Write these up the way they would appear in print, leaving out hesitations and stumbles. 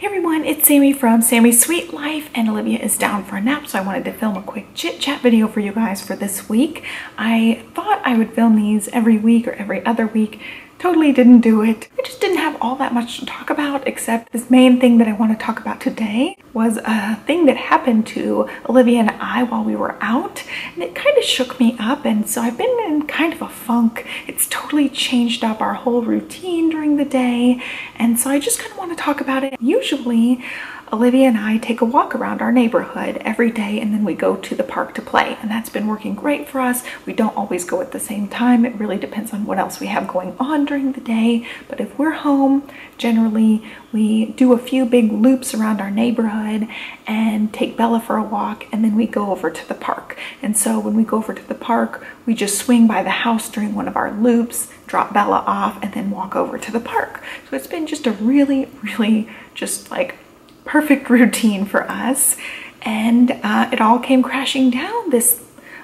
Hey everyone, it's Sammy from Sammy's Sweet Life, and Olivia is down for a nap, so I wanted to film a quick chit chat video for you guys for this week. I thought I would film these every week or every other week. Totally didn't do it. I just didn't have all that much to talk about, except this main thing that I want to talk about today was a thing that happened to Olivia and I while we were out, and it kind of shook me up, and so I've been in kind of a funk. It's totally changed up our whole routine during the day, and so I just kind of want to talk about it. Usually, Olivia and I take a walk around our neighborhood every day, and then we go to the park to play, and that's been working great for us. We don't always go at the same time. It really depends on what else we have going on during the day, but if we're home, generally we do a few big loops around our neighborhood and take Bella for a walk, and then we go over to the park. And so when we go over to the park, we just swing by the house during one of our loops, drop Bella off, and then walk over to the park. So it's been just a really just like perfect routine for us, and it all came crashing down this,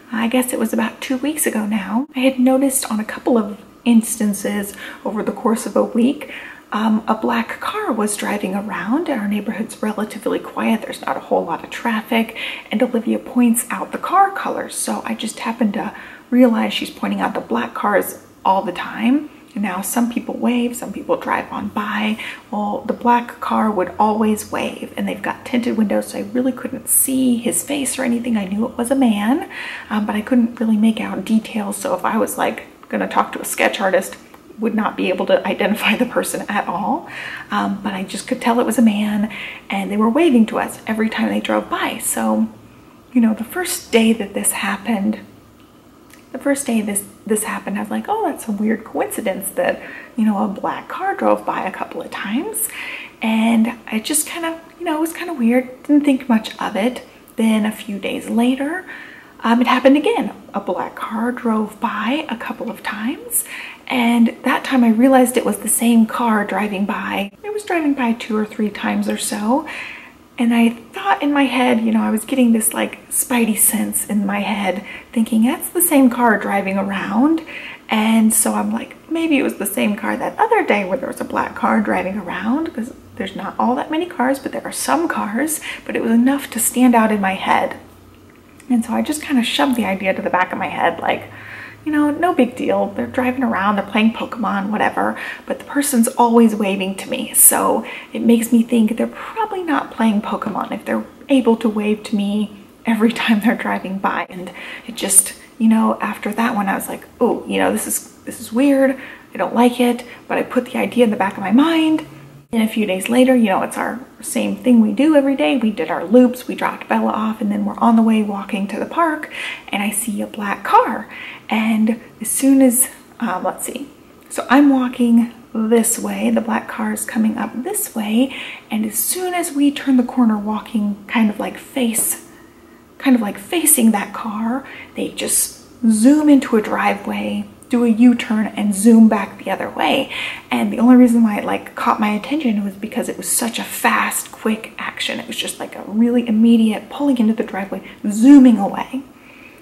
I guess it was about 2 weeks ago now. I had noticed on a couple of instances over the course of a week, a black car was driving around. Our neighborhood's relatively quiet, there's not a whole lot of traffic, and Olivia points out the car colors, so I just happened to realize she's pointing out the black cars all the time. And now some people wave, some people drive on by. Well, the black car would always wave, and they've got tinted windows, so I really couldn't see his face or anything. I knew it was a man, but I couldn't really make out details. So if I was like gonna talk to a sketch artist, would not be able to identify the person at all. But I just could tell it was a man, and they were waving to us every time they drove by. So, you know, the first day that this happened, I was like, oh, that's a weird coincidence that, you know, a black car drove by a couple of times. And I just kind of, you know, it was kind of weird. Didn't think much of it. Then a few days later, it happened again. A black car drove by a couple of times. And that time I realized it was the same car driving by. It was driving by 2 or 3 times or so. And I thought in my head, you know, I was getting this like spidey sense in my head, thinking that's the same car driving around. And so I'm like, maybe it was the same car that other day where there was a black car driving around, because there's not all that many cars, but there are some cars, but it was enough to stand out in my head. And so I just kind of shoved the idea to the back of my head, like, you know, no big deal. They're driving around, they're playing Pokemon, whatever, but the person's always waving to me. So it makes me think they're probably not playing Pokemon if they're able to wave to me every time they're driving by. And it just, you know, after that one, I was like, oh, you know, this is weird. I don't like it, but I put the idea in the back of my mind. And a few days later, you know, it's our same thing we do every day. We did our loops, we dropped Bella off, and then we're on the way walking to the park, and I see a black car. And as soon as, let's see, so I'm walking this way, the black car is coming up this way, and as soon as we turn the corner walking kind of like facing that car, they just zoom into a driveway, do a U-turn, and zoom back the other way. And the only reason why it like caught my attention was because it was such a fast, quick action. It was just like a really immediate pulling into the driveway, zooming away.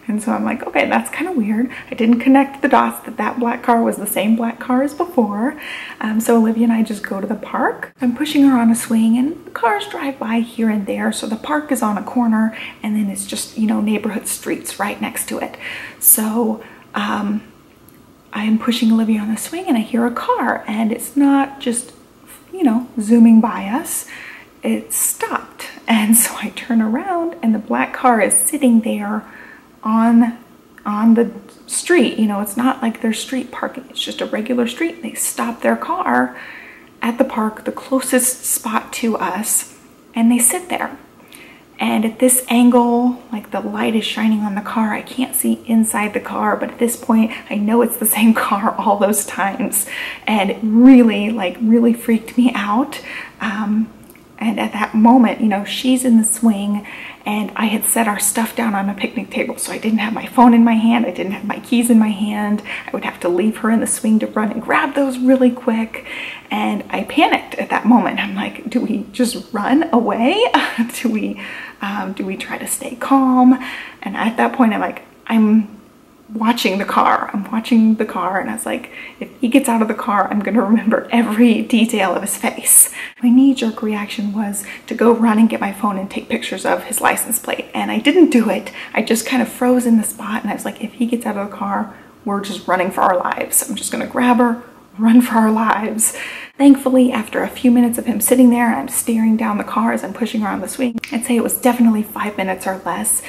And so I'm like, okay, that's kind of weird. I didn't connect the dots that that black car was the same black car as before. So Olivia and I just go to the park. I'm pushing her on a swing, and the cars drive by here and there. So the park is on a corner, and then it's just, you know, neighborhood streets right next to it. So I'm pushing Olivia on the swing, and I hear a car, and it's not just, you know, zooming by us. It stopped. And so I turn around, and the black car is sitting there on the street. You know, it's not like they're street parking, it's just a regular street. They stop their car at the park, the closest spot to us, and they sit there. And at this angle, like the light is shining on the car, I can't see inside the car, but at this point I know it's the same car all those times, and it really freaked me out. And at that moment, you know, she's in the swing, and I had set our stuff down on a picnic table, so I didn't have my phone in my hand, I didn't have my keys in my hand. I would have to leave her in the swing to run and grab those really quick, and I panicked at that moment. I'm like, do we just run away? Do we try to stay calm? And at that point, I'm like, I'm watching the car. I'm watching the car, and I was like, if he gets out of the car, I'm gonna remember every detail of his face. My knee-jerk reaction was to go run and get my phone and take pictures of his license plate, and I didn't do it. I just kind of froze in the spot, and I was like, if he gets out of the car, we're just running for our lives. I'm just gonna grab her, run for our lives. Thankfully, after a few minutes of him sitting there, and I'm staring down the car as I'm pushing around the swing, I'd say it was definitely 5 minutes or less,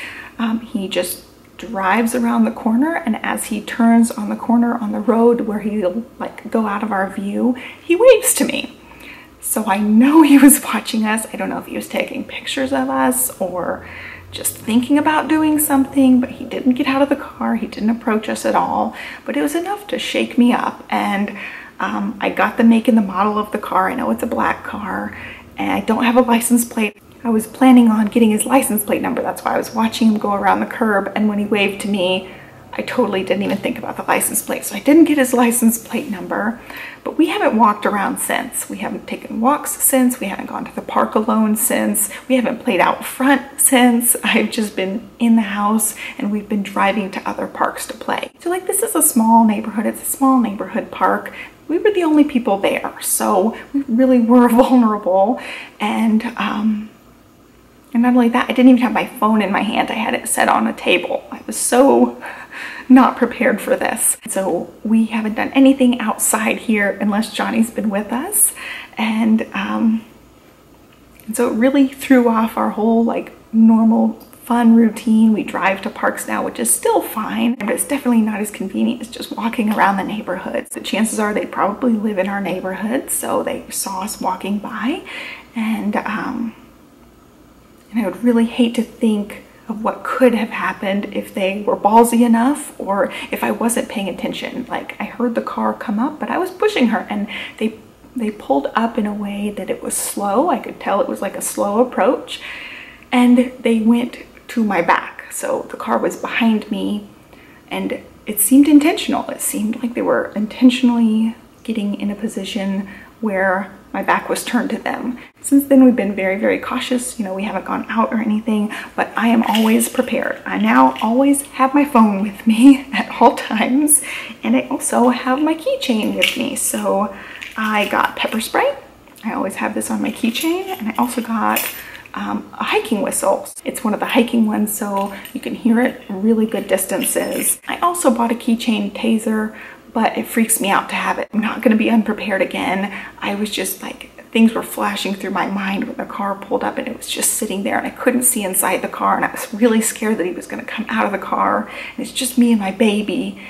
he just drives around the corner, and as he turns on the corner on the road where he'll like go out of our view, he waves to me. So I know he was watching us. I don't know if he was taking pictures of us or just thinking about doing something, but he didn't get out of the car. He didn't approach us at all, but it was enough to shake me up. And I got the make and the model of the car. I know it's a black car, and I don't have a license plate. I was planning on getting his license plate number. That's why I was watching him go around the curb, and when he waved to me, I totally didn't even think about the license plate. So I didn't get his license plate number, but we haven't walked around since. We haven't taken walks since. We haven't gone to the park alone since. We haven't played out front since. I've just been in the house, and we've been driving to other parks to play. So like, this is a small neighborhood. It's a small neighborhood park. We were the only people there, so we really were vulnerable. And not only that, I didn't even have my phone in my hand. I had it set on a table. I was so not prepared for this. So we haven't done anything outside here unless Johnny's been with us. And so it really threw off our whole like normal fun routine. We drive to parks now, which is still fine, but it's definitely not as convenient as just walking around the neighborhood. The chances are they probably live in our neighborhood, so they saw us walking by, and I would really hate to think of what could have happened if they were ballsy enough, or if I wasn't paying attention. Like, I heard the car come up, but I was pushing her, and they pulled up in a way that it was slow. I could tell it was like a slow approach, and they went to my back. So the car was behind me, and it seemed intentional. It seemed like they were intentionally getting in a position where my back was turned to them. Since then, we've been very, very cautious. You know, we haven't gone out or anything, but I am always prepared. I now always have my phone with me at all times, and I also have my keychain with me. So I got pepper spray. I always have this on my keychain, and I also got a hiking whistle. It's one of the hiking ones, so you can hear it really good distances. I also bought a keychain taser, but it freaks me out to have it. I'm not going to be unprepared again. I was just like, things were flashing through my mind when the car pulled up, and it was just sitting there, and I couldn't see inside the car, and I was really scared that he was going to come out of the car, and it's just me and my baby.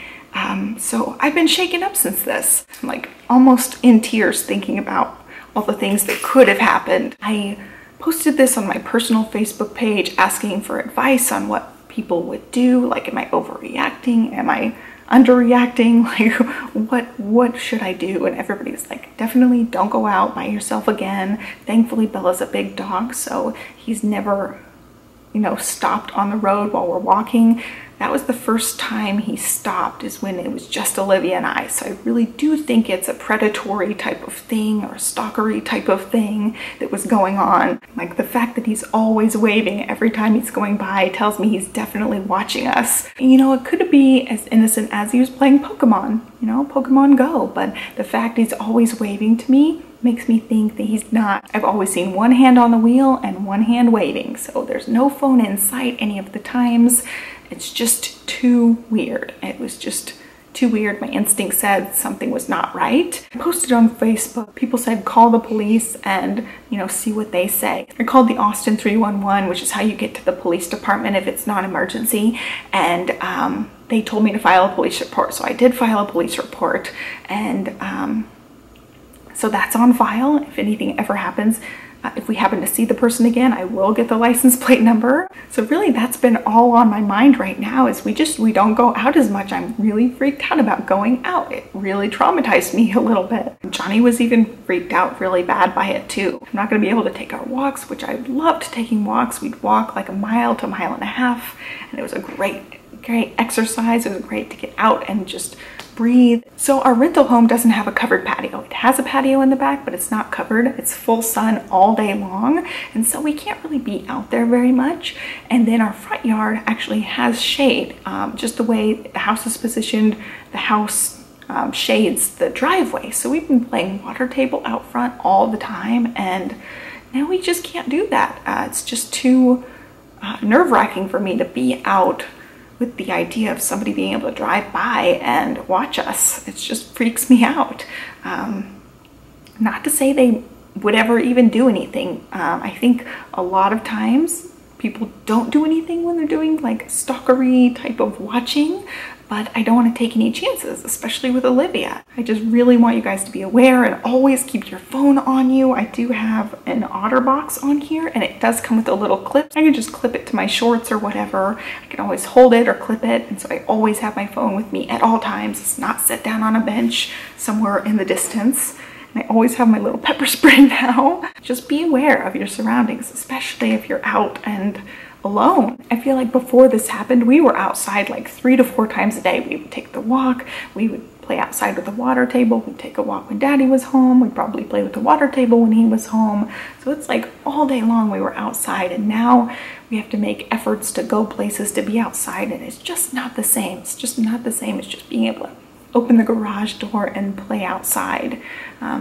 So I've been shaken up since this. I'm like almost in tears thinking about all the things that could have happened. I posted this on my personal Facebook page asking for advice on what people would do. Like, am I overreacting? Am I underreacting? Like, what should I do? And everybody's like, definitely don't go out by yourself again. Thankfully, Bella's a big dog, so he's never, you know, stopped on the road while we're walking. That was the first time he stopped, is when it was just Olivia and I. So I really do think it's a predatory type of thing, or a stalkery type of thing that was going on. Like, the fact that he's always waving every time he's going by tells me he's definitely watching us. You know, it could be as innocent as he was playing Pokemon, you know, Pokemon Go, but the fact he's always waving to me makes me think that he's not. I've always seen one hand on the wheel and one hand waving, so there's no phone in sight any of the times. It's just too weird. It was just too weird. My instinct said something was not right. I posted on Facebook. People said call the police and, you know, see what they say. I called the Austin 311, which is how you get to the police department if it's not emergency, and they told me to file a police report. So I did file a police report, and so that's on file. If anything ever happens, if we happen to see the person again, I will get the license plate number. So really, that's been all on my mind right now, is we don't go out as much. I'm really freaked out about going out. It really traumatized me a little bit. Johnny was even freaked out really bad by it too. I'm not gonna be able to take our walks, which I loved taking walks. We'd walk like a mile to a mile and a half, and it was a great exercise. It was great to get out and just breathe. So our rental home doesn't have a covered patio. It has a patio in the back, but it's not covered. It's full sun all day long. And so we can't really be out there very much. And then our front yard actually has shade. Just the way the house is positioned, the house shades the driveway. So we've been playing water table out front all the time, and now we just can't do that. It's just too nerve-wracking for me to be out with the idea of somebody being able to drive by and watch us. It just freaks me out. Not to say they would ever even do anything. I think a lot of times people don't do anything when they're doing like stalkery type of watching, but I don't want to take any chances, especially with Olivia. I just really want you guys to be aware and always keep your phone on you. I do have an OtterBox on here, and it does come with a little clip. I can just clip it to my shorts or whatever. I can always hold it or clip it, and so I always have my phone with me at all times. It's not set down on a bench somewhere in the distance. And I always have my little pepper spray now. Just be aware of your surroundings, especially if you're out and alone. I feel like before this happened, we were outside like 3 to 4 times a day. We would take the walk, we would play outside with the water table, we'd take a walk when Daddy was home, we'd probably play with the water table when he was home. So it's like all day long we were outside, and now we have to make efforts to go places to be outside, and it's just not the same. It's just not the same as just being able to open the garage door and play outside.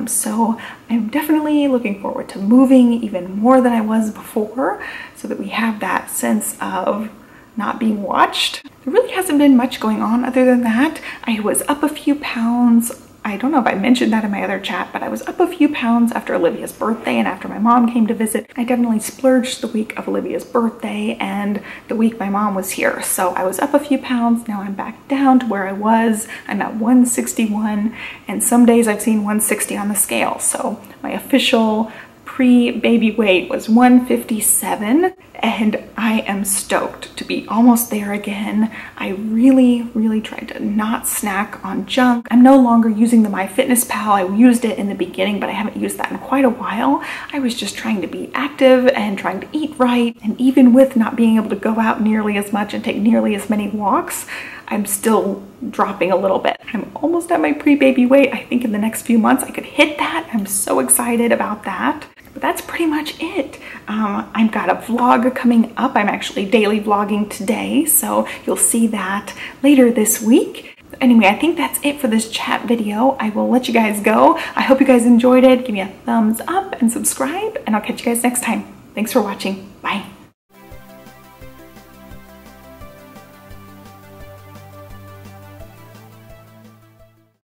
So I'm definitely looking forward to moving even more than I was before, so that we have that sense of not being watched. There really hasn't been much going on other than that. I was up a few pounds. I don't know if I mentioned that in my other chat, but I was up a few pounds after Olivia's birthday and after my mom came to visit. I definitely splurged the week of Olivia's birthday and the week my mom was here. So I was up a few pounds. Now I'm back down to where I was. I'm at 161, and some days I've seen 160 on the scale. So my official pre-baby weight was 157, and I am stoked to be almost there again. I really tried to not snack on junk. I'm no longer using the MyFitnessPal. I used it in the beginning, but I haven't used that in quite a while. I was just trying to be active and trying to eat right, and even with not being able to go out nearly as much and take nearly as many walks, I'm still dropping a little bit. I'm almost at my pre-baby weight. I think in the next few months I could hit that. I'm so excited about that. But that's pretty much it. I've got a vlog coming up. I'm actually daily vlogging today, so you'll see that later this week. Anyway, I think that's it for this chat video. I will let you guys go. I hope you guys enjoyed it. Give me a thumbs up and subscribe, and I'll catch you guys next time. Thanks for watching.